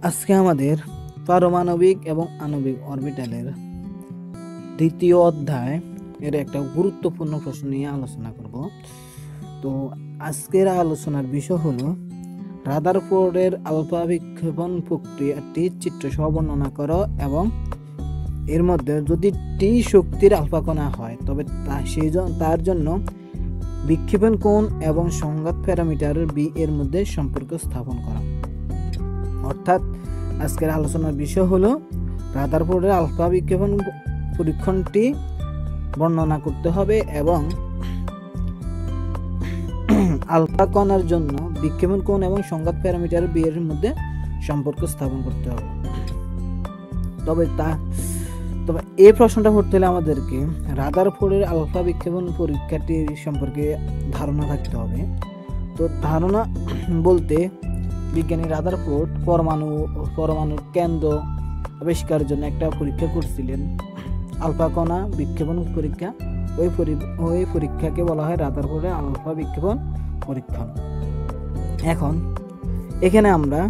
আজকে আমাদের পারমাণবিক এবং আণবিক অরবিটালের দ্বিতীয় অধ্যায় এর একটা গুরুত্বপূর্ণ প্রশ্ন নিয়ে আলোচনা করব। তো আজকের আলোচনার বিষয় হলো রাদারফোর্ডের আলফা বিক্ষেপণ প্রক্রিয়াটি চিত্রসহ বর্ণনা করো এবং এর মধ্যে যদি টি শক্তির আলফা কণা হয় তবে তার জন্য বিক্ষেপণ কোণ এবং সংঘাত প্যারামিটার বি এর মধ্যে সম্পর্ক স্থাপন করা। অর্থাৎ আজকের আলোচনার বিষয় হলো রাদারফোর্ডের আলফা বিক্ষেপণ পরীক্ষণটি বর্ণনা করতে হবে এবং আলফা কণার জন্য বিক্ষেপণ কোণ এবং সংঘাত প্যারামিটার বি এর মধ্যে সম্পর্ক স্থাপন করতে হবে। তবে এই প্রশ্নটা করতে হলে আমাদেরকে রাদারফোর্ডের আলফা বিক্ষেপণ পরীক্ষাটি সম্পর্কে ধারণা থাকতে হবে। তো ধারণা বলতে বিজ্ঞানী রাদারফোর্ড পরমাণু কেন্দ্র আবিষ্কারের জন্য একটা পরীক্ষা করছিলেন, আলফা কণা বিক্ষেপণ পরীক্ষা। ওই পরীক্ষাকে বলা হয় রাদারফোর্ডের আলফা বিক্ষেপণ পরীক্ষা। এখন এখানে আমরা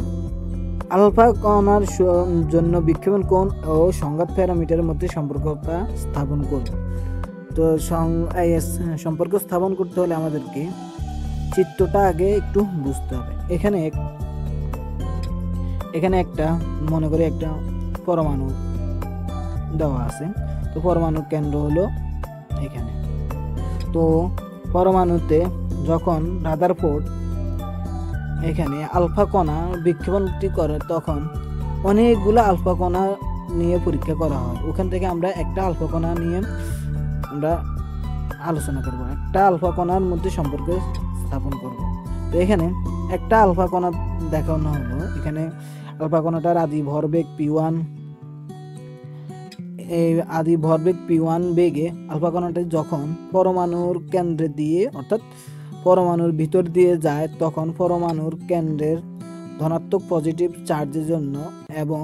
আলফা কণার জন্য বিক্ষেপণ কোণ ও সংঘাত প্যারামিটারের মধ্যে সম্পর্কটা স্থাপন করব। তো সম্পর্ক স্থাপন করতে হলে আমাদেরকে চিত্রটা আগে একটু বুঝতে হবে। এখানে একটা মনে করি একটা পরমাণু দেওয়া আছে। তো পরমাণুর কেন্দ্র হলো এখানে। তো পরমাণুতে যখন রাদারফোর্ড এখানে আলফা কণা বিক্ষেপণটি করে তখন অনেকগুলো আলফা কণা নিয়ে পরীক্ষা করা হয়। ওখান থেকে আমরা একটা আলফা কণা নিয়ে আমরা আলোচনা করব, একটা আলফা কণার মধ্যে সম্পর্ক স্থাপন করব। তো এখানে একটা আলফা কণা দেখানো হলো। এখানে আলফা কণাটার আদি ভরবেগ p1, এই আদি ভরবেগ p1 বেগে আলফা কণাটা যখন পরমাণুর কেন্দ্রে দিয়ে অর্থাৎ পরমাণুর ভিতর দিয়ে যায় তখন পরমাণুর কেন্দ্রের ধনাত্মক পজিটিভ চার্জের জন্য, এবং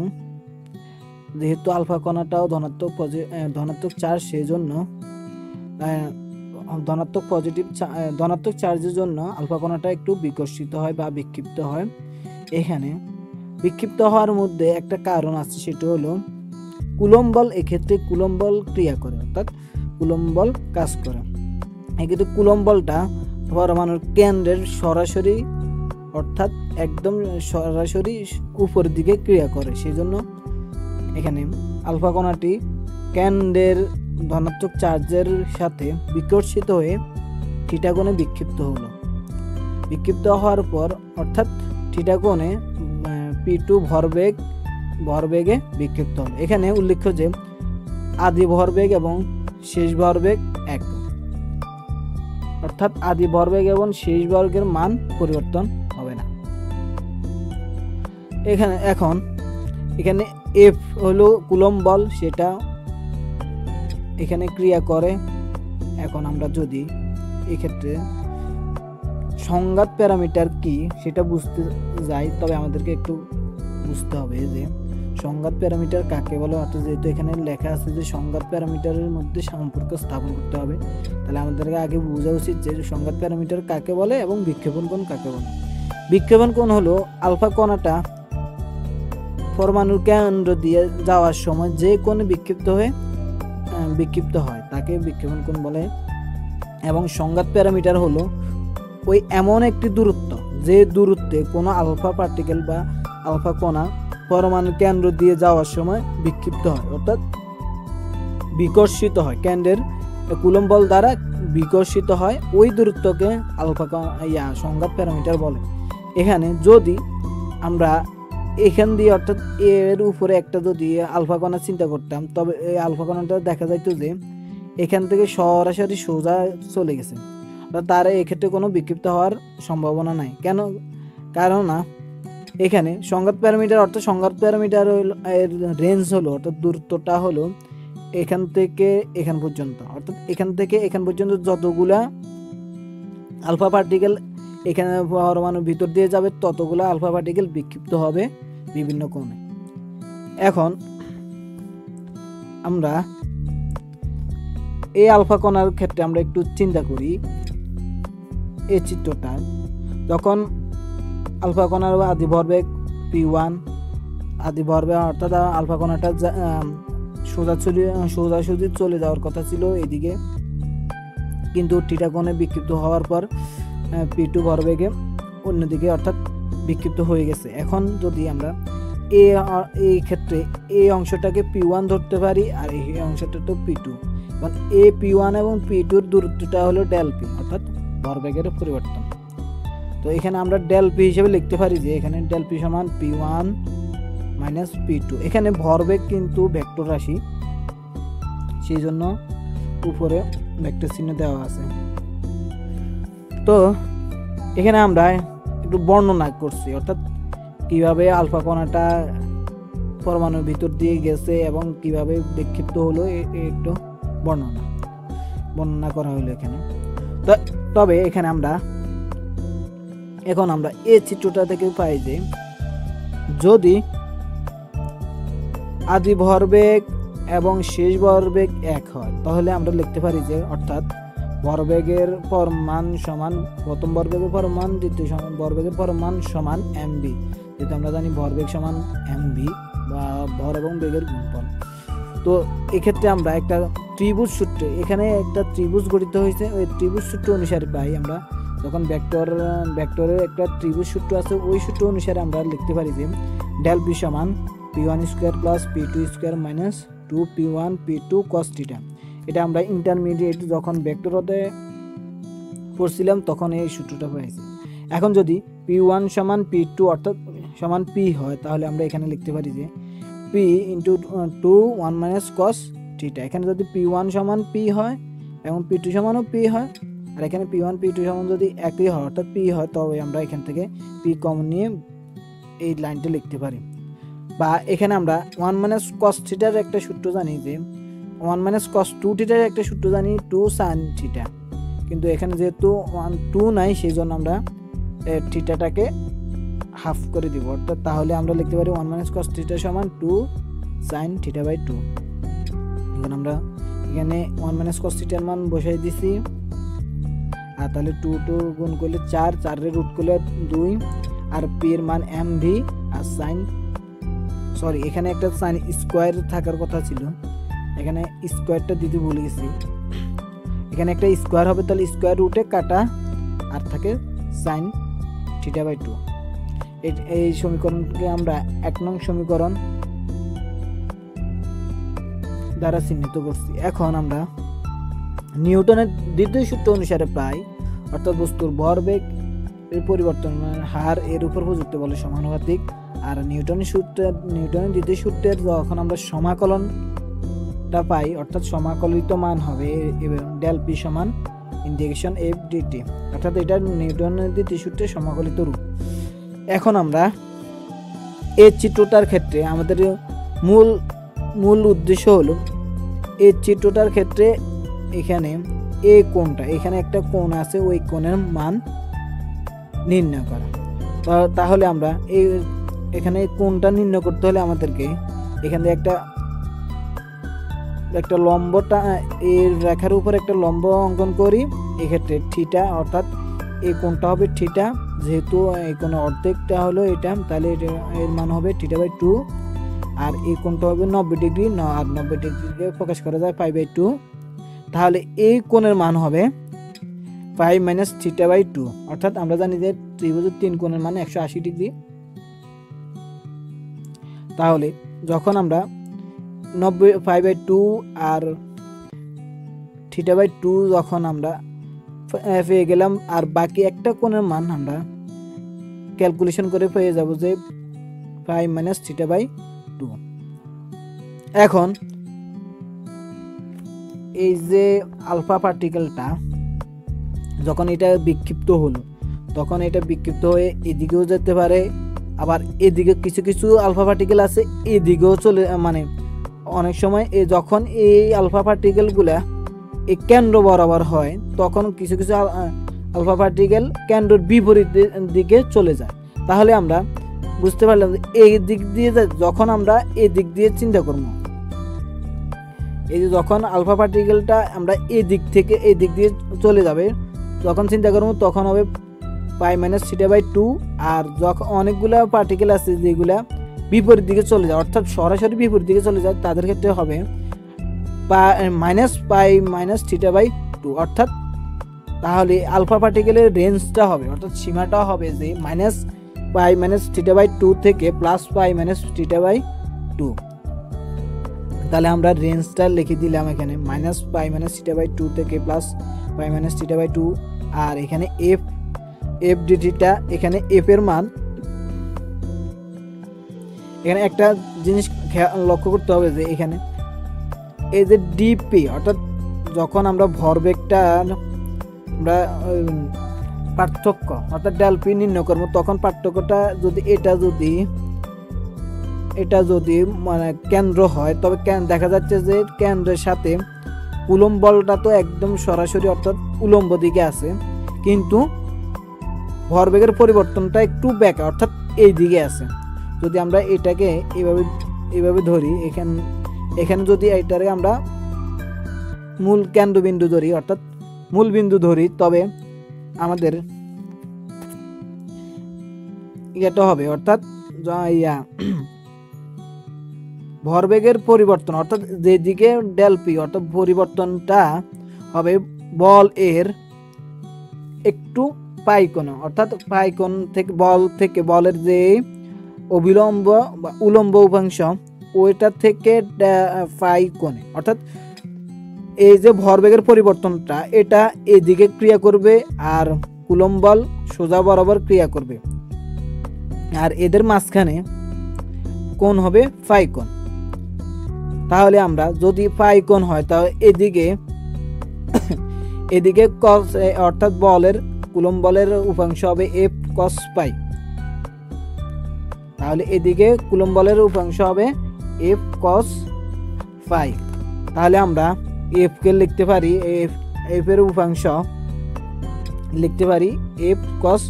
যেহেতু আলফা কণাটাও ধনাত্মক চার্জ, সেই জন্য ধনাত্মক চার্জের জন্য আলফা কণাটা একটু বিকর্ষিত হয় বা বিক্ষিপ্ত হয়। এখানে বিক্ষিপ্ত হওয়ার মধ্যে একটা কারণ আছে, সেটা হলো কুলম্ব বল। এক্ষেত্রে কুলম্ব বল ক্রিয়া করে, অর্থাৎ কুলম্ব বল কাজ করে। এক্ষেত্রে কুলম্ব বলটা পরমাণুর কেন্দ্রের সরাসরি অর্থাৎ একদম সরাসরি উপরের দিকে ক্রিয়া করে। সেই জন্য এখানে আলফা কণাটি কেন্দ্রের ধনাত্মক চার্জের সাথে বিকর্ষিত হয়ে থিটা কোণে বিক্ষিপ্ত হলো। বিক্ষিপ্ত হওয়ার পর অর্থাৎ থিটা কোণে p2 ভরবেগে বিক্ষিপ্ত হলো। এখানে উল্লেখ্য যে আদি ভরবেগ এবং শেষ ভরবেগ এক, অর্থাৎ আদি ভরবেগ এবং শেষ ভরবেগের মান পরিবর্তন হবে না। এখানে F হলো কুলম্ব বল, সেটা এখানে ক্রিয়া করে। এখন আমরা যদি এক্ষেত্রে সংঘাত প্যারামিটার কি সেটা বুঝতে যাই, তবে আমাদেরকে একটু বুঝতে হবে যে সংঘাত প্যারামিটার কাকে বলে। অর্থাৎ যেহেতু এখানে লেখা আছে যে সংঘাত প্যারামিটারের মধ্যে সম্পর্ক স্থাপন করতে হবে, তাহলে আমাদেরকে আগে বোঝা উচিত যে সংঘাত প্যারামিটার কাকে বলে এবং বিক্ষেপণ কোণ কাকে বলে। বিক্ষেপণ কোণ হলো আলফা কণাটা পরমাণুর কেন্দ্র দিয়ে যাওয়ার সময় যে কোণে বিক্ষিপ্ত হয় তাকে বিক্ষেপণ কোণ বলে। এবং সংঘাত প্যারামিটার হলো ওই এমন একটি দূরত্ব যে দূরত্বে কোনো আলফা পার্টিকেল বা আলফা কণা পরমাণু কেন্দ্র দিয়ে যাওয়ার সময় বিক্ষিপ্ত হয়, অর্থাৎ বিকর্ষিত হয়, কেন্দ্রের কুলম্ব বল দ্বারা বিকর্ষিত হয়। ওই দূরত্বকে সংঘাত প্যারামিটার বলে। এখানে যদি আমরা এখান দিয়ে অর্থাৎ এর উপরে একটা যদি আলফা কণা চিন্তা করতাম, তবে এই আলফা কণাটা দেখা যাইতো যে এখান থেকে সরাসরি সোজা চলে গেছে, তার এক্ষেত্রে কোনো বিক্ষিপ্ত হওয়ার সম্ভাবনা নাই। কারণ এখানে সংঘাত প্যারামিটার অর্থাৎ সংঘাত প্যারামিটার এর রেঞ্জ হলো অর্থাৎ দূরত্বটা হলো এখান থেকে এখান পর্যন্ত, অর্থাৎ এখান থেকে এখান পর্যন্ত যতগুলা আলফা পার্টিকেল এখানে পরমাণুর ভিতর দিয়ে যাবে ততগুলা আলফা পার্টিকেল বিক্ষিপ্ত হবে বিভিন্ন কোণে। এখন আমরা এই আলফা কণার ক্ষেত্রে আমরা একটু চিন্তা করি। এই চিত্রটা যখন আলফা কণার আদি ভরবেগ p1 আদি ভরবেগ অর্থাৎ আলফা কণাটা সোজাসুজি চলে যাওয়ার কথা ছিল এদিকে, কিন্তু থিটা কোণে বিক্ষিপ্ত হওয়ার পর p2 ভরবেগে অন্যদিকে অর্থাৎ বিক্ষিপ্ত হয়ে গেছে। এখন যদি আমরা এই ক্ষেত্রে এই অংশটাকে p1 ধরতে পারি আর এই অংশটা তো p2, কারণ p1 এবং p2 এর দূরত্বটা হলো ডেল p অর্থাৎ ভরবেগের পরিবর্তন। তো এখানে আমরা ডেল p হিসেবে লিখতে পারি যে এখানে ডেল p সমান p1 মাইনাস p2। এখানে ভরবেগ কিন্তু ভেক্টর রাশি, সেই জন্য উপরে ভেক্টর চিহ্ন দেওয়া আছে। তো এখানে আমরা একটু বর্ণনা করছি, অর্থাৎ কিভাবে আলফা কণাটা পরমাণুর ভিতর দিয়ে গেছে এবং কিভাবে বিক্ষিপ্ত হলো একটু বর্ণনা করা হলো এখানে। তবে এখানে এখন আমরা এই চিত্রটা থেকে পাই যে যদি আদি ভরবেগ এবং শেষ ভরবেগ এক হয় তাহলে আমরা লিখতে পারি যে অর্থাৎ ভরবেগের পরমাণ সমান প্রথম ভরবেগের পরমাণ, দ্বিতীয় ভরবেগের পরমাণ সমান mv, যেটা আমরা জানি ভরবেগ সমান mv বা ভর এবং বেগের গুণফল। তো এক্ষেত্রে আমরা একটা ত্রিভুজ সূত্রে, এখানে একটা ত্রিভুজ গঠিত হয়েছে, ওই ত্রিভুজ সূত্র অনুসারে পাই আমরা যখন ভেক্টরের একটা ত্রিভুজ সূত্র আছে, ওই সূত্র অনুসারে আমরা লিখতে পারি যে ডেল p সমান p1 square plus p2 square minus 2p1 p2 cos theta. এটা আমরা ইন্টারমিডিয়েট যখন ভেক্টরতে পড়ছিলাম তখন এই সূত্রটা পাইছি। এখন যদি p1 সমান p2 অর্থাৎ সমান p হয় তাহলে আমরা এখানে লিখতে পারি যে p into 2 1 minus cos theta. এখানে যদি p1 সমান p হয় এবং p2 সমানও p হয়, আর এখানে p1 p2 সমান যদি একই হয় অর্থাৎ p হয়, তবে আমরা এখান থেকে p কমন নিয়ে এই লাইনটা লিখতে পারি। বা এখানে আমরা 1 মাইনাস cos থিটার একটা সূত্র জানি যে 1 মাইনাস cos 2 থিটার একটা সূত্র জানি 2 sin থিটা, কিন্তু এখানে যেহেতু 2 নাই সেই জন্য আমরা থিটাটাকে হাফ করে দিব, অর্থাৎ তাহলে আমরা লিখতে পারি 1 মাইনাস cos থিটা সমান 2 sin থিটা বাই 2। এখন আমরা এখানে 1 মাইনাস cos থিটার মান বসাই দিছি, আর তাহলে 2 গুণ করলে 4, 4 এর রুট করলে 2, আর p এর মান mv আর sin, সরি এখানে একটা sin স্কয়ার থাকার কথা ছিল, এখানে স্কয়ারটা দিতে ভুলে গেছি, এখানে একটা স্কয়ার হবে তাহলে স্কয়ার রুটে কাটা আর থাকে sin থিটা বাই 2। এই সমীকরণকে আমরা 1 নং সমীকরণ দ্বারা চিহ্নিত করছি। এখন আমরা নিউটনের দ্বিতীয় সূত্র অনুসারে পাই, অর্থাৎ বস্তুর ভরবেগ এর পরিবর্তনের হার এর উপর প্রযুক্ত বলের সমানুপাতিক। আর নিউটনের দ্বিতীয় সূত্রের যখন আমরা সমাকলনটা পাই অর্থাৎ সমাকলিত মান হবে এবং ডেল p সমান ইন্টিগ্রেশন f dt, অর্থাৎ এটা নিউটনের দ্বিতীয় সূত্রের সমাকলিত রূপ। এখন আমরা এই চিত্রটার ক্ষেত্রে আমাদের মূল উদ্দেশ্য হলো এই চিত্রটার ক্ষেত্রে এখানে এই কোণটা, এখানে একটা কোণ আছে, ওই কোণের মান নির্ণয় করা। তাহলে আমরা এখানে কোণটা নির্ণয় করতে হলে আমাদেরকে এখানে একটা লম্বটা এর রেখার উপর একটা লম্ব অঙ্কন করি। এক্ষেত্রে থিটা অর্থাৎ এই কোণটা হবে থিটা, যেহেতু এই কোণের অর্ধেকটা হলো এটা, তাহলে এর মান হবে থিটা বাই 2, আর এই কোণটা হবে 90 ডিগ্রি, আর 90 ডিগ্রিকে প্রকাশ করা যায় পাই বাই 2, তাহলে এই কোণের মান হবে পাই মাইনাস থিটা বাই 2, অর্থাৎ আমরা জানি যে ত্রিভুজের 3 কোণের মান 180 ডিগ্রি। তাহলে যখন আমরা 90 পাই বাই 2 আর থিটা বাই 2 যখন আমরা পেয়ে গেলাম, আর বাকি একটা কোণের মান আমরা ক্যালকুলেশন করে পেয়ে যাব যে পাই মাইনাস থিটা বাই 2। এখন এই যে আলফা পার্টিকেলটা যখন এটা বিক্ষিপ্ত হলো তখন এটা বিক্ষিপ্ত হয়ে এদিকেও যেতে পারে, আবার এদিকে কিছু আলফা পার্টিকেল আছে এদিকেও চলে, মানে অনেক সময় যখন এই আলফা পার্টিকেলগুলা এই কেন্দ্র বরাবর হয় তখন কিছু আলফা পার্টিকেল কেন্দ্রের বিপরীত দিকে চলে যায়। তাহলে আমরা বুঝতে পারলাম যে এই দিক দিয়ে যখন আমরা এই দিক দিয়ে চিন্তা করব, এই যে যখন আলফা পার্টিকেলটা আমরা এই দিক থেকে এই দিক দিয়ে চলে যাবে যখন চিন্তা করব তখন হবে পাই মাইনাস থিটা বাই 2, আর যখন অনেকগুলা পার্টিকেল আছে যেগুলা বিপরীত দিকে চলে যায়, অর্থাৎ সরাসরি বিপরীত দিকে চলে যায়, তাদের ক্ষেত্রে হবে minus pi minus theta by two. অর্থাৎ তাহলে আলফা পার্টিকেলের রেঞ্জটা হবে, অর্থাৎ সীমাটা হবে যে minus pi minus theta by two থেকে plus pi minus theta by two. তাহলে আমরা রেঞ্জটা লিখে দিলাম এখানে minus pi minus theta by two থেকে plus pi minus theta by two. আর এখানে এফ ডিটিটা, এখানে এফ এর মান, এখানে একটা জিনিস লক্ষ্য করতে হবে যে এখানে এই যে ডিপি, অর্থাৎ যখন আমরা ভরবেগটা আমরা পার্থক্য অর্থাৎ ডেল পি নির্ণয় করবো, তখন পার্থক্যটা যদি এটা যদি মানে কেন্দ্র হয়, তবে দেখা যাচ্ছে যে কেন্দ্রের সাথে কুলম্ব বলটা তো একদম সরাসরি অর্থাৎ উলম্ব দিকে আছে, কিন্তু ভরবেগের পরিবর্তনটা একটু ব্যাকে অর্থাৎ এই দিকে আছে। যদি আমরা এটাকে এইভাবে ধরি, এখানে যদি এটারে আমরা মূল কেন্দ্রবিন্দু ধরি অর্থাৎ মূল বিন্দু ধরি, তবে আমাদের এটা হবে অর্থাৎ ভরবেগের পরিবর্তন অর্থাৎ যেদিকে ডেল পি অর্থাৎ পরিবর্তনটা হবে বল এর একটু পাই কোণে, অর্থাৎ পাই কোণ থেকে বলের যে অবিলম্ব বা উলম্ব উপাংশ ওইটা থেকে পাই কোণে, অর্থাৎ এই যে ভরবেগের পরিবর্তনটা এটা এদিকে ক্রিয়া করবে আর কুলম্ব বল সোজা বরাবর ক্রিয়া করবে, আর এদের মাঝখানে কোণ হবে ফাই কোণ। তাহলে আমরা যদি ফাই কোণ হয় তাহলে এদিকে কস অর্থাৎ কুলম্ব বলের উপাংশ হবে এফ কস পাই, তাহলে এদিকে কুলম্ব বলের উপাংশ হবে এফ কস ফাই। তাহলে আমরা এফ কে লিখতে পারি এফ এর উপাংশ লিখতে পারি F cos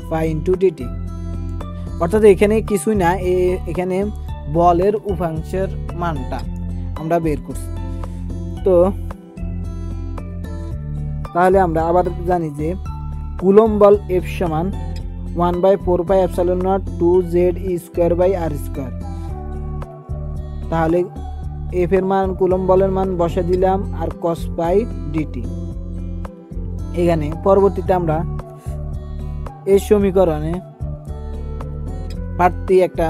phi into D T, অর্থাৎ এখানে কিছুই না, এখানে বলের উপাংশের মানটা আমরা বের করছি। তো তাহলে আমরা আবার জানি যে কুলম্ব বল এফ সমান 1/4πε02 তাহলে এফ এর মান কুলম্ব বলের মান বসে দিলাম আর কস পাই ডিটি। এখানে পরবর্তীতে আমরা এই সমীকরণে পার্থী একটা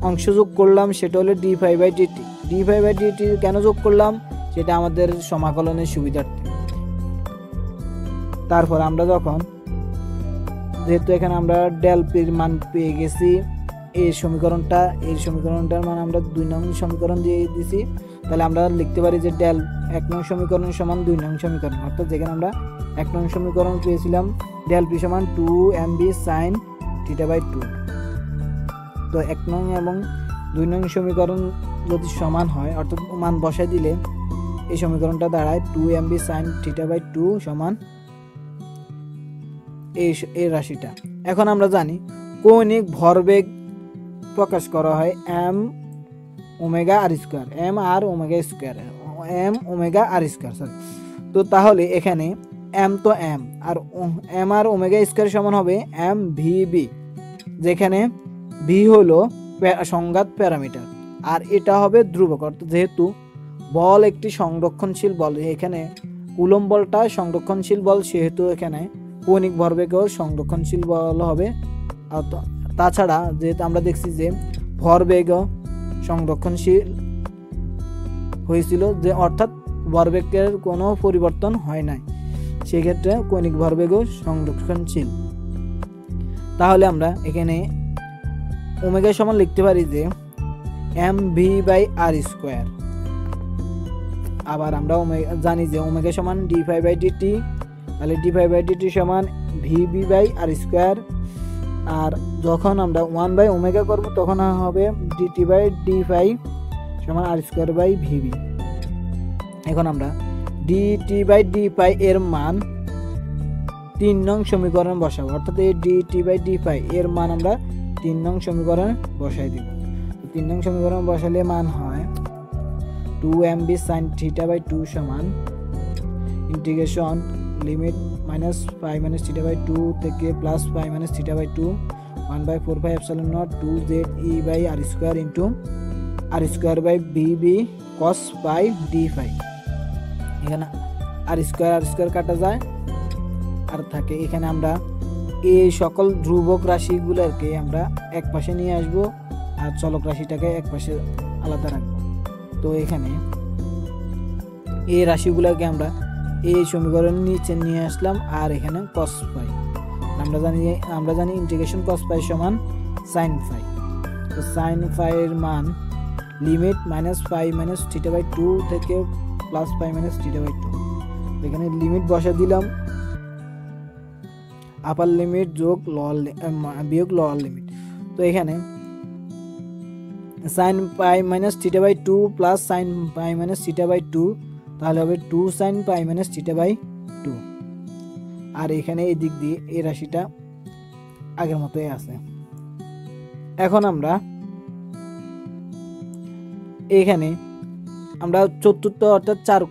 অংশ যোগ করলাম, সেটা হলো D phi by D T. D phi by D T কেন যোগ করলাম সেটা আমাদের সমাকলনের সুবিধার্থে। তারপর আমরা যখন যেহেতু এখানে আমরা ডেল পির মান পেয়ে গেছি, এই সমীকরণটার মান আমরা 2 নং সমীকরণ দিয়ে দিছি, তাহলে আমরা লিখতে পারি যে ডেল 1 নং সমীকরণ সমান 2 নং সমীকরণ, অর্থাৎ যেখানে আমরা 1 নং সমীকরণ পেয়েছিলাম ডেল পি সমান 2mb sin থিটা বাই 2। তো 1 নং এবং 2 নং সমীকরণ যদি সমান হয় অর্থাৎ মান বসায় দিলে এই সমীকরণটা দাঁড়ায় 2mb sin থিটা বাই 2 সমান এই রাশিটা। এখন আমরা জানি কৌণিক ভরবেগ প্রকাশ করা হয় m omega r square, m R omega square, m omega r square sorry. তো তাহলে এখানে m তো m আর ওমেগা স্কয়ার সমান হবে m vb, যেখানে v হলো সংঘাত প্যারামিটার আর এটা হবে ধ্রুবক, অর্থাৎ যেহেতু বল একটি সংরক্ষণশীল বল, এখানে কুলম্ব বলটা সংরক্ষণশীল বল, সেহেতু এখানে কৌণিক ভরবেগও সংরক্ষণশীল বল হবে। তাছাড়া যেহেতু আমরা দেখছি যে ভরবেগও সংরক্ষণশীল হয়েছিল, যে অর্থাৎ ভরবেগের কোনো পরিবর্তন হয় নাই, সেক্ষেত্রে কৌণিক ভরবেগও সংরক্ষণশীল। তাহলে আমরা এখানে ওমেগা সমান লিখতে পারি যে mv বাই আর স্কোয়ার। আবার আমরা জানি যে ওমেগা সমান ডি ফাই বাই ডিটি, তাহলে ডি ফাই বাই ডিটি সমান ভিবি বাই আর স্কোয়ার। আর যখন আমরা 1 বাই ওমেগা করবো তখন হবে ডিটি বাই ডি ফাই সমান আর স্কোয়ার বাই ভিবি। এখন আমরা ডিটি বাই ডি ফাই এর মান 3 নং সমীকরণ বসাবো, অর্থাৎ এই ডিটি বাই ডি ফাই এর মান আমরা 3 নং সমীকরণ বসাই দিব। 3 নং সমীকরণ বসালে মান হয় 2mb sin থিটা বাই 2 সমান ইন্টিগ্রেশন লিমিট -π - থিটা বাই 2 থেকে +π - theta by 2 1/4πε0 2ze/r² into r² cos pi d phi। এখানে r² কাটা যায় আর থাকে এখানে আমরা এই সকল ধ্রুবক রাশিগুলোকে আমরা এক পাশে নিয়ে আসব আর চলক রাশিটাকে এক পাশে আলাদা রাখবো। তো এখানে এই রাশিগুলোকে আমরা এই সমীকরণের নিচে নিয়ে আসলাম আর এখানে cos phi আমরা জানি ইন্টিগ্রেশন cos phi সমান sin phi। তো sin phi এর মান লিমিট -π-θ/2 থেকে +π-θ/2। এখানে লিমিট বসা দিলাম, আপার লিমিট যোগ বিয়োগ লোয়ার লিমিট। তো এখানে sin π-θ/2 প্লাস sin π-θ/2 তাহলে হবে 2 sin π-θ/2। আর এখানে এই দিক দিয়ে এই রাশিটা আগের মতোই আছে। এখন আমরা এখানে আমরা চতুর্থ অর্থাৎ 4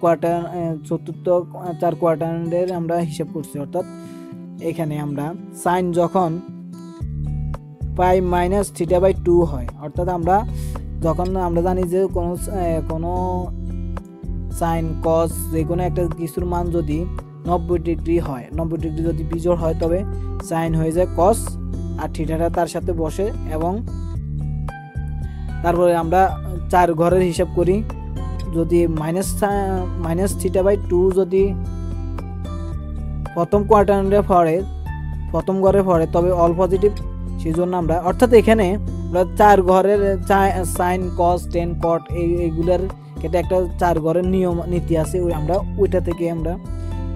কোয়ার্টারের আমরা হিসাব করছি। অর্থাৎ এখানে আমরা সাইন যখন π-θ/2 হয়, অর্থাৎ আমরা জানি যে কোনো সাইন কস যে কোনো একটা কিছুর মান যদি 90 ডিগ্রি হয়, 90 ডিগ্রি যদি বিজোড় হয় তবে সাইন হয়ে যায় কস আর থিটাটা তার সাথে বসে। এবং তারপরে আমরা 4 ঘরের হিসাব করি, যদি -θ/2 যদি প্রথম কোয়ার্টারে পড়ে, প্রথম ঘরে পড়ে তবে অল পজিটিভ। সেই জন্য আমরা অর্থাৎ এখানে 4 ঘরের সাইন কস টেন কট এইগুলার এটা একটা 4 ঘরের নিয়ম নীতি আছে, আমরা ওইটা থেকে আমরা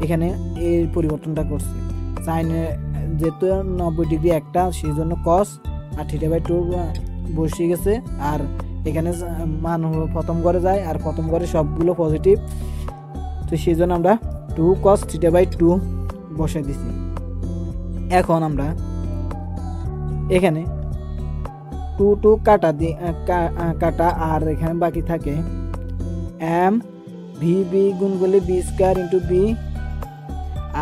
এখানে এই পরিবর্তনটা করছি। সাইন যেহেতু 90 ডিগ্রি একটা, সেই জন্য কস আর θ/2 বসে গেছে। আর এখানে মান প্রথম ঘরে যায় আর প্রথম ঘরে সবগুলো পজিটিভ, তো সেই জন্য আমরা 2 cos θ/2 বসে দিছি। এখন আমরা এখানে 2 কাটা আর এখানে বাকি থাকে m v গুণ করলে b² ইন্টু b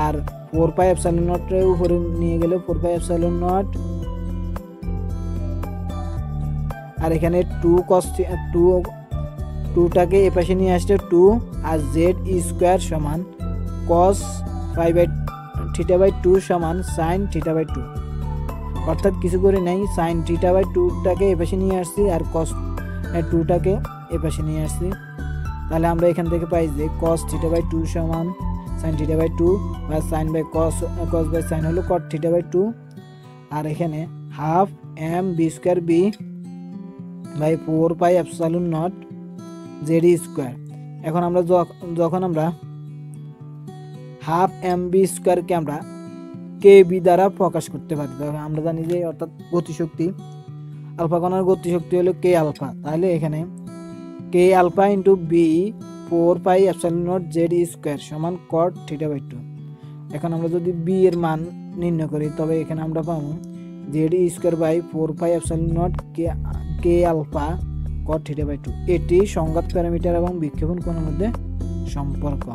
আর 4πε0 উপরে নিয়ে গেলে 4πε0 আর এখানে 2 cos 2টাকে এই পাশে নিয়ে আসলে 2 আর z² সমান cos π/θ/2 সমান sin θ/2। অর্থাৎ কিছু করে নাই, sin θ/2টাকে এই পাশে নিয়ে আসছি আর cos 2টাকে এই পাশে নিয়ে আসছি। তাহলে আমরা এখান থেকে পাই যে cos θ/2 সমান sin θ/2 বা sin by cos by sin হলো cot θ/2। আর এখানে half m b² b by 4πε0 z²। এখন আমরা যখন আমরা হাফ m b² কে আমরা kb দ্বারা প্রকাশ করতে পারি, তখন আমরা জানি যে অর্থাৎ গতিশক্তি আলফা কণার গতিশক্তি হলো k আলফা। তাহলে এখানে k alpha into b 4πε0 z² সমান cot θ/2। এখন আমরা যদি b এর মান নির্ণয় করি তবে এখানে আমরা পাবো z² by 4πε0 k alpha cot θ/2। এটি সংঘাত প্যারামিটার এবং বিক্ষেপণ কোণের মধ্যে সম্পর্ক।